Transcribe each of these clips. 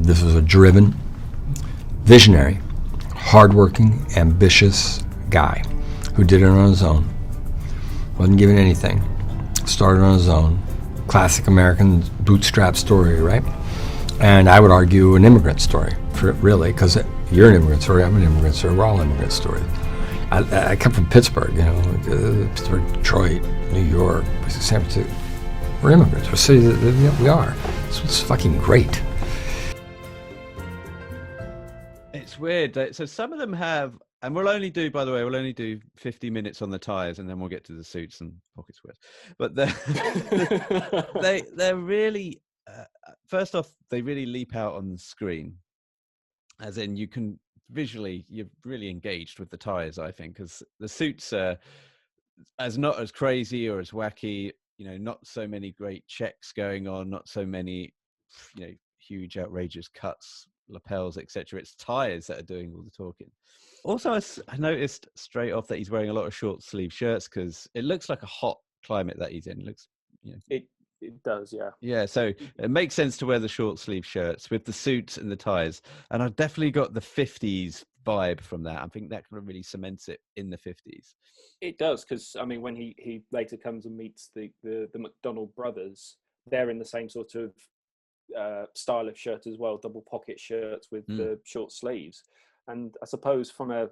This was a driven, visionary, hardworking, ambitious guy who did it on his own. Wasn't given anything. Started on his own. Classic American bootstrap story, right? And I would argue an immigrant story, really, because you're an immigrant story, I'm an immigrant story, we're all immigrant stories. I come from Pittsburgh, Pittsburgh, Detroit, New York, San Francisco. We're immigrants. We're cities, we are. It's fucking great. It's weird. So some of them have, and we'll only do 50 minutes on the tires, and then we'll get to the suits and pocket squares. But they're really, first off, they really leap out on the screen, as in you can visually, you're really engaged with the tires, I think, because the suits are not as crazy or as wacky, not so many great checks going on, not so many, huge outrageous cuts, lapels, etc. It's tires that are doing all the talking. Also, I noticed straight off that he's wearing a lot of short sleeve shirts because it looks like a hot climate that he's in. It looks, It does, yeah. Yeah, so it makes sense to wear the short sleeve shirts with the suits and the ties. And I've definitely got the 50s vibe from that. I think that kind of really cements it in the 50s. It does, because, when he later comes and meets the McDonald brothers, they're in the same sort of style of shirt as well, double pocket shirts with the short sleeves. And I suppose from a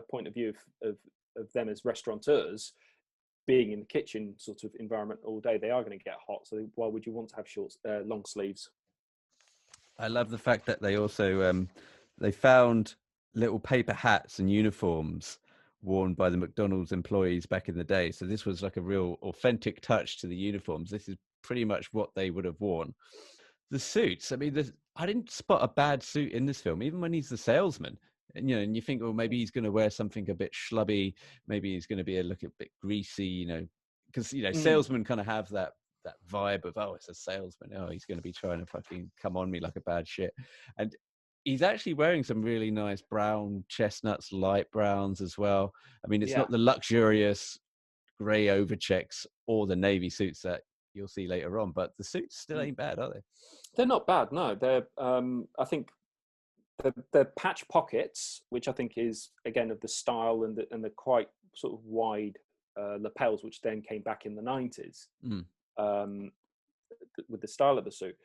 point of view of them as restaurateurs, being in the kitchen sort of environment all day, they are going to get hot. So why would you want to have long sleeves? I love the fact that they also they found little paper hats and uniforms worn by the McDonald's employees back in the day. So this was like a real authentic touch to the uniforms. This is pretty much what they would have worn. The suits, I didn't spot a bad suit in this film, even when he's the salesman. And you think, well, maybe he's going to wear something a bit schlubby, maybe he's going to look a bit greasy, because salesmen kind of have that vibe of, oh, it's a salesman, oh, he's going to be trying to fucking come on me like a bad shit. And he's actually wearing some really nice brown chestnuts, light browns as well. It's not the luxurious grey overchecks or the navy suits that you'll see later on, but the suits still ain't bad, are they? They're not bad, no. They're I think the patch pockets, which I think is again of the style and the quite sort of wide lapels, which then came back in the 90s with the style of the suit.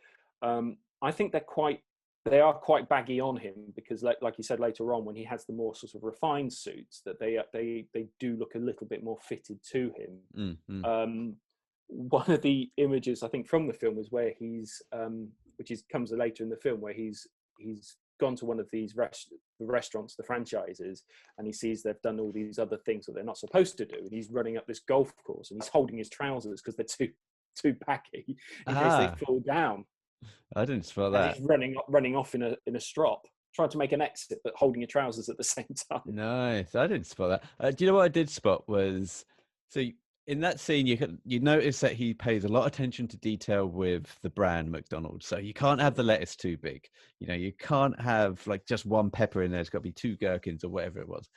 I think they are quite baggy on him, because like you said later on, when he has the more sort of refined suits, that they do look a little bit more fitted to him. One of the images I think from the film is where he's comes later in the film, where he's gone to one of these restaurants, the franchises, and he sees they've done all these other things that they're not supposed to do, and he's running up this golf course and he's holding his trousers because they're too baggy in case they fall down. I didn't spot that. He's running off in a strop, trying to make an exit but holding your trousers at the same time. Nice. I didn't spot that. Do you know what I did spot was, so in that scene, you notice that he pays a lot of attention to detail with the brand McDonald's. So you can't have the lettuce too big. You can't have like just one pepper in there. It's got to be 2 gherkins or whatever it was.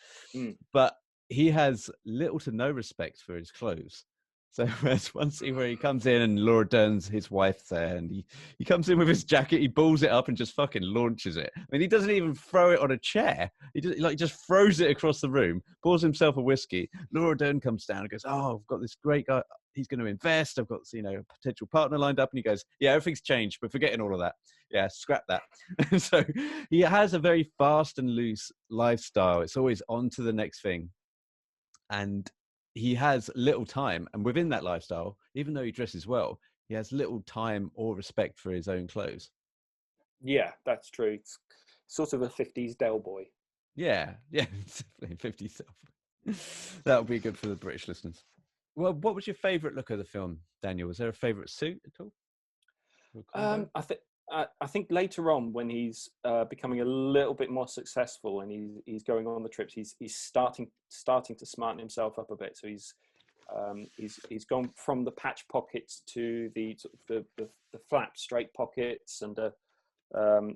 But he has little to no respect for his clothes. So there's one scene where he comes in and Laura Dern's his wife there, and he comes in with his jacket, he balls it up and just fucking launches it. He doesn't even throw it on a chair. He just throws it across the room, pours himself a whiskey. Laura Dern comes down and goes, "Oh, I've got this great guy. He's going to invest. I've got a potential partner lined up." And he goes, "Yeah, everything's changed. We're forgetting all of that. Yeah, scrap that." So he has a very fast and loose lifestyle. It's always on to the next thing. And he has little time, and within that lifestyle, even though he dresses well, he has little time or respect for his own clothes. Yeah, that's true. It's sort of a 50s Del Boy. Yeah, definitely 50s Del Boy. That would be good for the British listeners. Well, what was your favourite look of the film, Daniel? Was there a favourite suit at all? I think later on, when he's becoming a little bit more successful and he's going on the trips, he's starting to smarten himself up a bit. So he's gone from the patch pockets to the flat straight pockets, and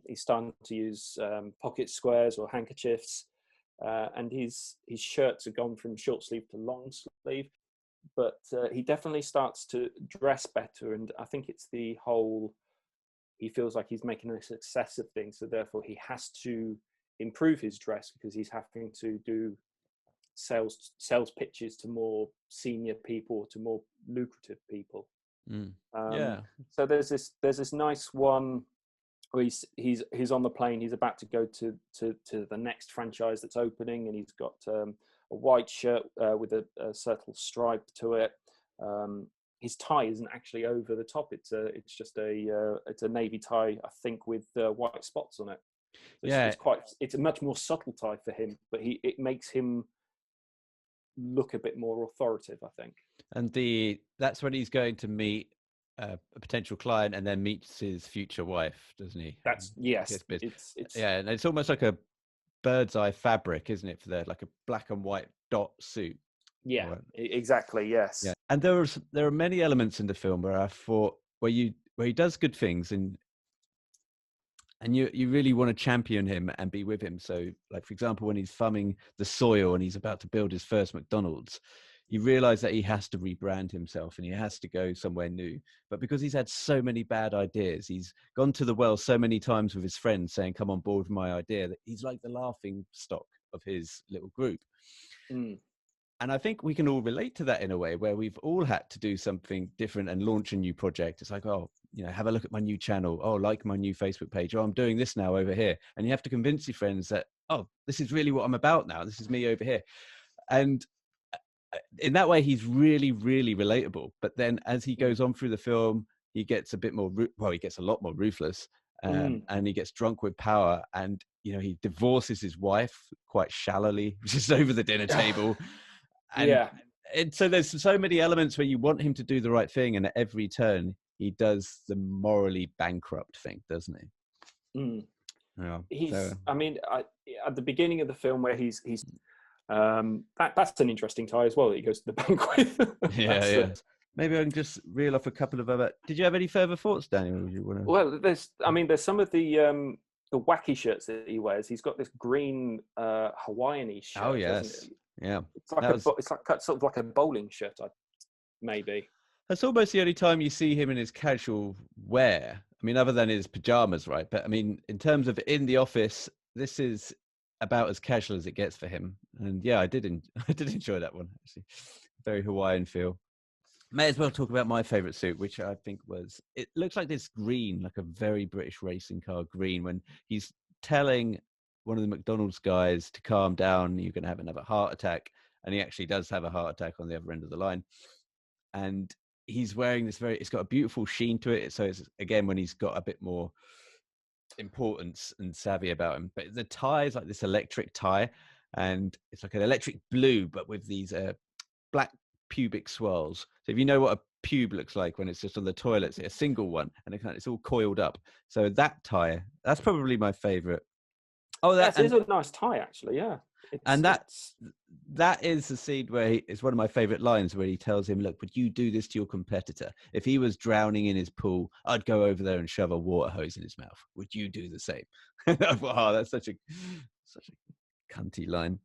he's starting to use pocket squares or handkerchiefs, and his shirts have gone from short sleeve to long sleeve. But he definitely starts to dress better, and I think it's the whole he feels like he's making a success of things, so therefore he has to improve his dress because he's having to do sales pitches to more senior people, to more lucrative people. Yeah. So there's this nice one where he's on the plane. He's about to go to the next franchise that's opening, and he's got a white shirt with a subtle stripe to it. His tie isn't actually over the top. It's just a navy tie, I think, with white spots on it. So it's a much more subtle tie for him, but it makes him look a bit more authoritative, I think. And that's when he's going to meet a potential client and then meets his future wife, doesn't he? Yes. Yeah, and it's almost like a bird's eye fabric, isn't it, for like a black and white dot suit? Yeah, exactly. Yes. Yeah, and there are many elements in the film where I thought where he does good things and you really want to champion him and be with him. So, like, for example, when he's thumbing the soil and he's about to build his first McDonald's, you realize that he has to rebrand himself and he has to go somewhere new. But because he's had so many bad ideas, he's gone to the well so many times with his friends saying, come on board with my idea, that he's like the laughing stock of his little group. And I think we can all relate to that in a way where we've all had to do something different and launch a new project. It's like, oh, have a look at my new channel. Oh, like my new Facebook page. Oh, I'm doing this now over here. And you have to convince your friends that, oh, this is really what I'm about now. This is me over here. And in that way, he's really, really relatable. But then as he goes on through the film, he gets a bit more, he gets a lot more ruthless. And he gets drunk with power. And, he divorces his wife quite shallowly, just over the dinner table. And so there's so many elements where you want him to do the right thing, and at every turn he does the morally bankrupt thing, doesn't he? Yeah. I mean, at the beginning of the film where he's that's an interesting tie as well that he goes to the bank with. Yeah. Maybe I can just reel off a couple of other. Did you have any further thoughts, Daniel? Would you want to? Well, there's some of the wacky shirts that he wears. He's got this green Hawaiian-y shirt. Oh yes. Yeah, it's like sort of like a bowling shirt, maybe. That's almost the only time you see him in his casual wear. I mean, other than his pajamas, right? But I mean, in terms of in the office, this is about as casual as it gets for him. And yeah, I did enjoy that one actually. Very Hawaiian feel. May as well talk about my favorite suit, which I think it looks like this green, like a very British racing car green, when he's telling one of the McDonald's guys to calm down, you're going to have another heart attack. And he actually does have a heart attack on the other end of the line. And he's wearing this it's got a beautiful sheen to it. So it's, again, when he's got a bit more importance and savvy about him. But the tie is like this electric tie, and it's like an electric blue, but with these black pubic swirls. So if you know what a pube looks like when it's just on the toilet, it's a single one, and it's all coiled up. So that tie, that's probably my favorite. Oh, that is a nice tie, actually. Yeah, that is the scene where it's one of my favorite lines where he tells him, "Look, would you do this to your competitor? If he was drowning in his pool, I'd go over there and shove a water hose in his mouth. Would you do the same?" I thought, oh, that's such a cunty line.